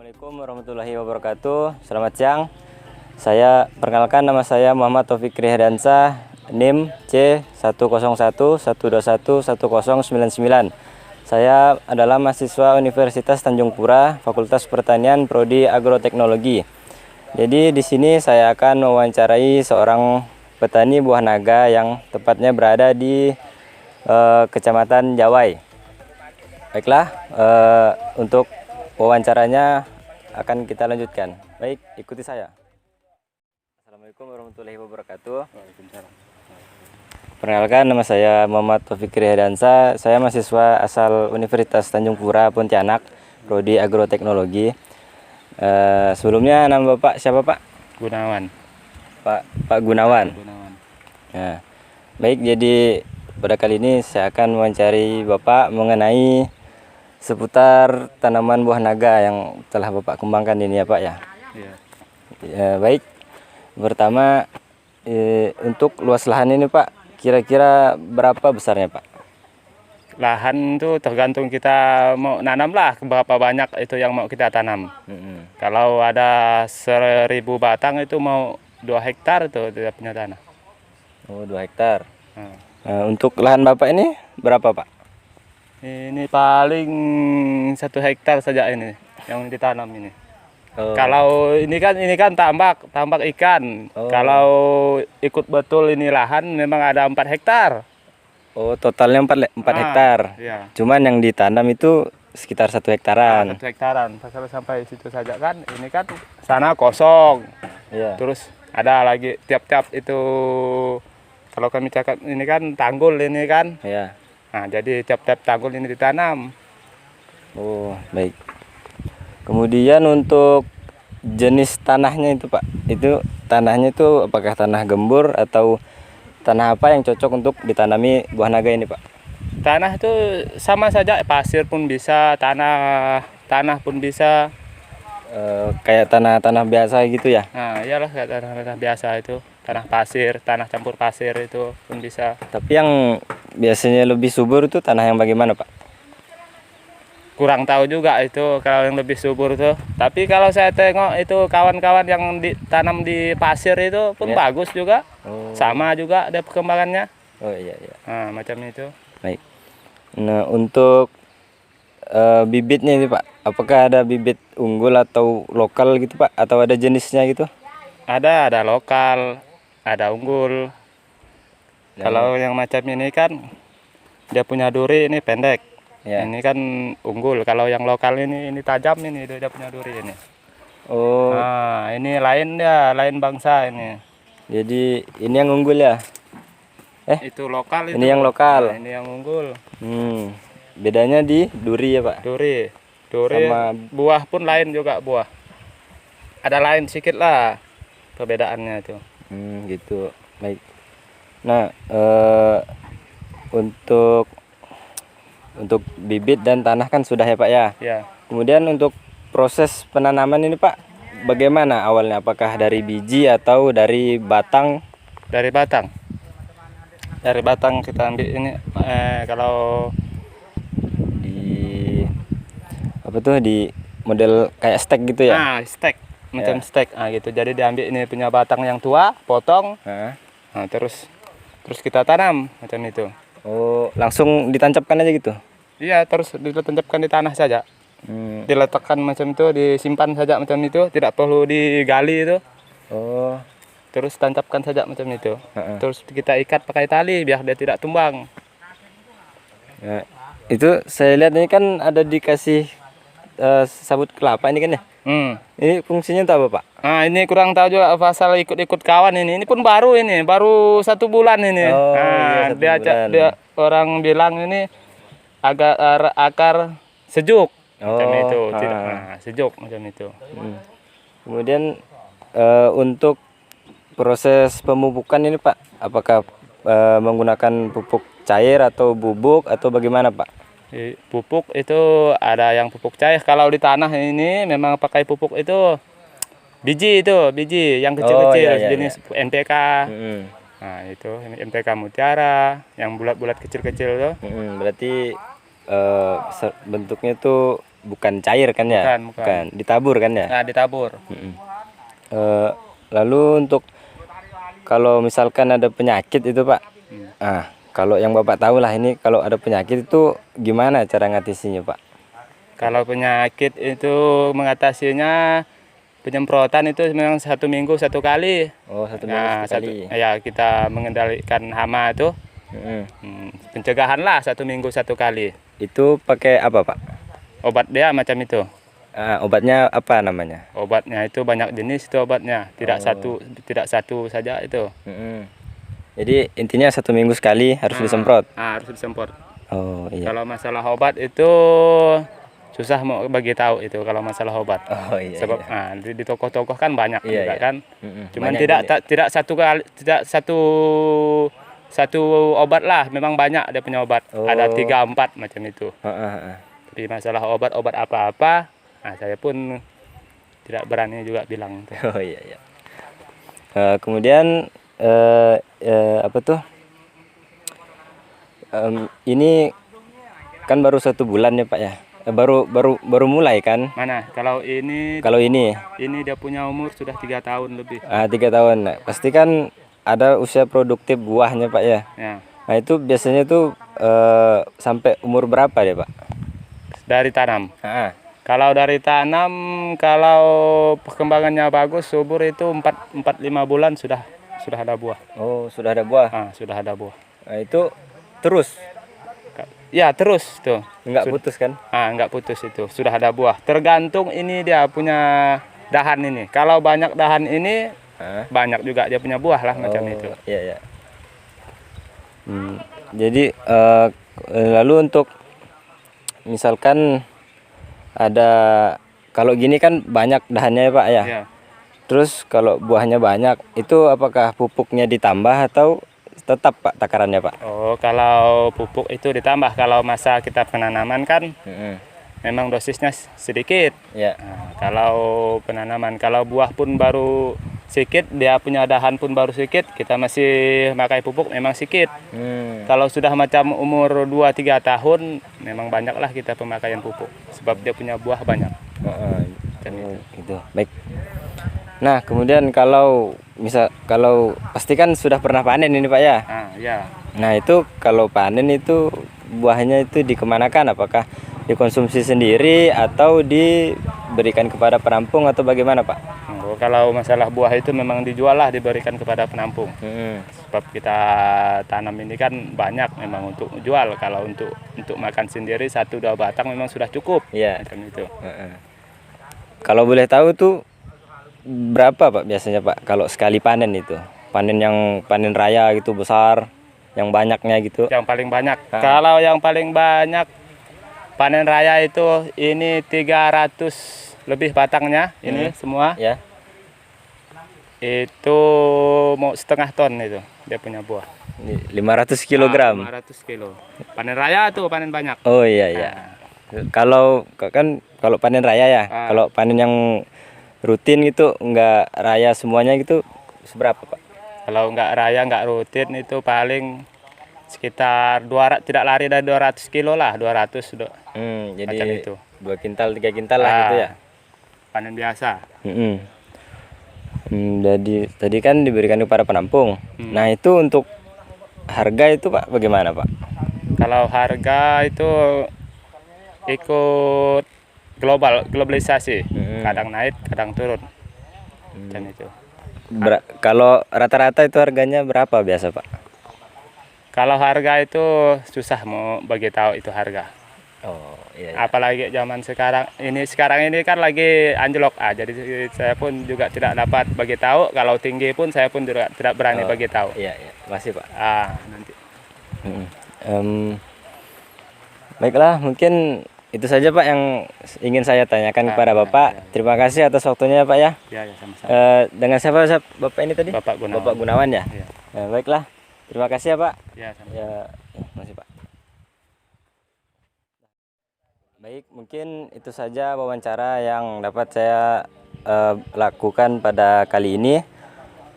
Assalamualaikum warahmatullahi wabarakatuh. Selamat siang. Saya perkenalkan, nama saya Muhammad Taufik Rihdansa, NIM C10112110199. Saya adalah mahasiswa Universitas Tanjung Pura, Fakultas Pertanian, Prodi Agroteknologi. Jadi di sini saya akan mewawancarai seorang petani buah naga yang tepatnya berada di Kecamatan Jawai. Baiklah, untuk wawancaranya akan kita lanjutkan. Baik, ikuti saya. Assalamualaikum warahmatullahi wabarakatuh. Waalaikumsalam. Perkenalkan, nama saya Muhammad Taufik Rihdansa. Saya mahasiswa asal Universitas Tanjung Pura, Pontianak, Prodi Agroteknologi. Sebelumnya nama Bapak siapa, Pak? Gunawan. Pak Gunawan. Ya. Baik, jadi pada kali ini saya akan mewawancari Bapak mengenai seputar tanaman buah naga yang telah Bapak kembangkan ini ya Pak ya. Iya. Ya, baik. Pertama, untuk luas lahan ini Pak, kira-kira berapa besarnya Pak? Lahan itu tergantung kita mau nanam lah, berapa banyak itu yang mau kita tanam. Kalau ada 1000 batang itu mau 2 hektar itu dia punya tanah. Oh, 2 hektar. Untuk lahan Bapak ini berapa Pak? Ini paling 1 hektar saja ini yang ditanam ini. Oh. Kalau ini kan tambak ikan. Oh. Kalau ikut betul ini lahan memang ada 4 hektar. Oh, totalnya 4 hektar. Iya. Cuman yang ditanam itu sekitar 1 hektaran. 1 hektaran. Kalau sampai situ saja kan, ini kan sana kosong. Iya. Terus ada lagi tiap-tiap itu, kalau kami cakap ini kan tanggul ini kan. Iya. Nah, jadi tiap-tiap tanggul ini ditanam. Oh, baik. Kemudian untuk jenis tanahnya itu Pak, itu tanahnya itu apakah tanah gembur atau tanah apa yang cocok untuk ditanami buah naga ini Pak? Tanah itu sama saja, pasir pun bisa, tanah pun bisa. Kayak tanah biasa gitu ya? Nah, iyalah kayak tanah biasa itu, tanah pasir, tanah campur pasir itu pun bisa. Tapi yang biasanya lebih subur itu tanah yang bagaimana Pak? Kurang tahu juga itu kalau yang lebih subur tuh. Tapi kalau saya tengok itu kawan-kawan yang ditanam di pasir itu pun Ya. bagus juga. Oh. Sama juga ada perkembangannya. Oh iya. Nah, macam itu. Baik. Nah, untuk bibitnya ini Pak, apakah ada bibit unggul atau lokal gitu Pak? Atau ada jenisnya gitu? Ada lokal, ada unggul. Kalau yang macam ini kan dia punya duri ini pendek. Ya. Ini kan unggul. Kalau yang lokal ini tajam ini dia punya duri ini. Oh, Nah, ini lain bangsa ini. jadi ini yang unggul ya? Itu lokal itu. Ini yang lokal. Nah, ini yang unggul. Bedanya di duri ya Pak? Duri Sama buah pun lain juga buah. Ada lain sedikit lah perbedaannya itu. Gitu. Baik. Nah, untuk bibit dan tanah kan sudah ya Pak ya? Ya. Kemudian untuk proses penanaman ini Pak, bagaimana awalnya? Apakah dari biji atau dari batang? Dari batang. Dari batang kita ambil ini kalau Di apa tuh, di model kayak stek gitu ya? nah, stek, macam Ya. stek. Nah, gitu. Jadi diambil ini punya batang yang tua, potong. Hah? Nah, terus kita tanam macam itu. Oh, langsung ditancapkan aja gitu? Iya, terus ditancapkan di tanah saja. Diletakkan macam itu, disimpan saja macam itu, tidak perlu digali itu. Oh, Terus tancapkan saja macam itu. Heeh. Terus kita ikat pakai tali biar dia tidak tumbang. ya. Itu saya lihat ini kan ada dikasih sabut kelapa ini kan ya? Ini fungsinya untuk apa Pak? Nah, ini kurang tahu juga pasal ikut-ikut kawan ini. Ini pun baru 1 bulan ini. Oh, Nah, iya, 1 bulan. dia orang bilang ini agak akar sejuk macam Oh, itu, tidak. Nah, sejuk macam itu. Kemudian untuk proses pemupukan ini Pak, apakah menggunakan pupuk cair atau bubuk atau bagaimana Pak? Pupuk itu ada yang pupuk cair. Kalau di tanah ini memang pakai pupuk itu biji yang kecil-kecil, Iya, jenis NPK. Nah, itu NPK Mutiara yang bulat-bulat kecil-kecil tuh. Berarti bentuknya itu bukan cair kan ya? Bukan. Ditabur kan ya? Nah, ditabur. Lalu untuk kalau misalkan ada penyakit itu Pak, kalau yang Bapak tahu lah ini kalau ada penyakit itu gimana cara ngatasinya Pak? Kalau penyakit itu mengatasinya penyemprotan itu memang 1 minggu 1 kali. Oh, 1 minggu sekali. Ya kita mengendalikan hama itu. Pencegahan lah 1 minggu 1 kali. Itu pakai apa Pak? Obat dia macam itu. Obatnya apa namanya? Obatnya itu banyak jenis itu obatnya, tidak satu saja itu. Jadi intinya 1 minggu sekali harus disemprot. Harus disemprot. Oh iya. Kalau masalah obat itu susah mau bagi tahu itu kalau masalah obat. Oh iya. Sebab di toko-toko kan banyak juga kan. Cuman Banyak tidak satu obat lah, memang banyak ada punya obat. Ada 3-4 macam itu. Tapi masalah obat apa-apa, saya pun tidak berani juga bilang. Oh iya. Kemudian apa tuh? Ini kan baru 1 bulan ya Pak ya. Baru mulai kan? Mana? Kalau ini dia punya umur sudah 3 tahun lebih. 3 tahun. Nah, pasti kan ada usia produktif buahnya Pak ya. Nah itu biasanya tuh sampai umur berapa ya Pak? Dari tanam. Kalau dari tanam, kalau perkembangannya bagus, subur itu 4-5 bulan sudah ada buah. Oh, sudah ada buah. Sudah ada buah. Nah, itu terus. Ya, terus tuh. Enggak putus kan? Enggak putus itu. Sudah ada buah. Tergantung ini dia punya dahan ini. Kalau banyak dahan ini, banyak juga dia punya buah lah macam itu. Iya. Jadi lalu untuk misalkan ada kalau gini kan banyak dahannya ya Pak ya. Terus kalau buahnya banyak itu apakah pupuknya ditambah atau tetap Pak takarannya Pak? Oh, kalau pupuk itu ditambah. Kalau masa kita penanaman kan memang dosisnya sedikit. Kalau penanaman, kalau buah pun baru sedikit, dia punya dahan pun baru sedikit, kita masih pakai pupuk memang sedikit. Kalau sudah macam umur 2-3 tahun, memang banyaklah kita pemakaian pupuk sebab dia punya buah banyak. Gitu. Baik. Nah, kemudian kalau pasti kan sudah pernah panen ini Pak ya? Nah, itu kalau panen itu buahnya itu dikemanakan? Apakah dikonsumsi sendiri atau diberikan kepada penampung atau bagaimana Pak? Kalau masalah buah itu memang dijual lah, diberikan kepada penampung. Sebab kita tanam ini kan banyak memang untuk jual. Kalau untuk makan sendiri 1-2 batang memang sudah cukup. Macam itu. Kalau boleh tahu tuh berapa Pak biasanya Pak kalau sekali panen itu? Panen raya gitu besar, yang banyaknya gitu? Yang paling banyak. Kalau yang paling banyak panen raya itu ini 300 lebih batangnya ini semua. Itu mau 1/2 ton itu dia punya buah. 500 kg. 500 kilo. Panen raya tuh panen banyak. Oh iya. Kalau panen raya ya, kalau panen yang rutin gitu nggak raya semuanya gitu seberapa Pak? Kalau nggak raya nggak rutin itu paling sekitar 200, tidak lari dari 200 kilo lah, 200 sudah. Jadi macam itu. 2 kintal 3 kintal lah gitu ya. Panen biasa. Jadi tadi kan diberikan kepada penampung. Nah itu untuk harga itu Pak bagaimana Pak? Kalau harga itu ikut globalisasi, kadang naik, kadang turun, macam itu. Kalau rata-rata itu harganya berapa biasa Pak? Kalau harga itu susah mau bagi tahu itu harga. Apalagi zaman sekarang ini kan lagi anjlok, jadi saya pun juga tidak dapat bagi tahu. Kalau tinggi pun saya pun juga tidak berani bagi tahu. Masih Pak. Nanti. Baiklah, mungkin itu saja Pak yang ingin saya tanyakan kepada Bapak. Terima kasih atas waktunya Pak ya. Sama-sama. Dengan siapa Bapak ini tadi? Bapak Gunawan. Bapak Gunawan ya. Baiklah, terima kasih ya Pak. Masih Pak. Baik, mungkin itu saja wawancara yang dapat saya lakukan pada kali ini.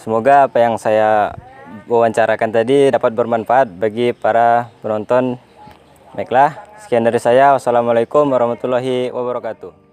Semoga apa yang saya wawancarakan tadi dapat bermanfaat bagi para penonton. Baiklah, Sekian dari saya. Wassalamualaikum warahmatullahi wabarakatuh.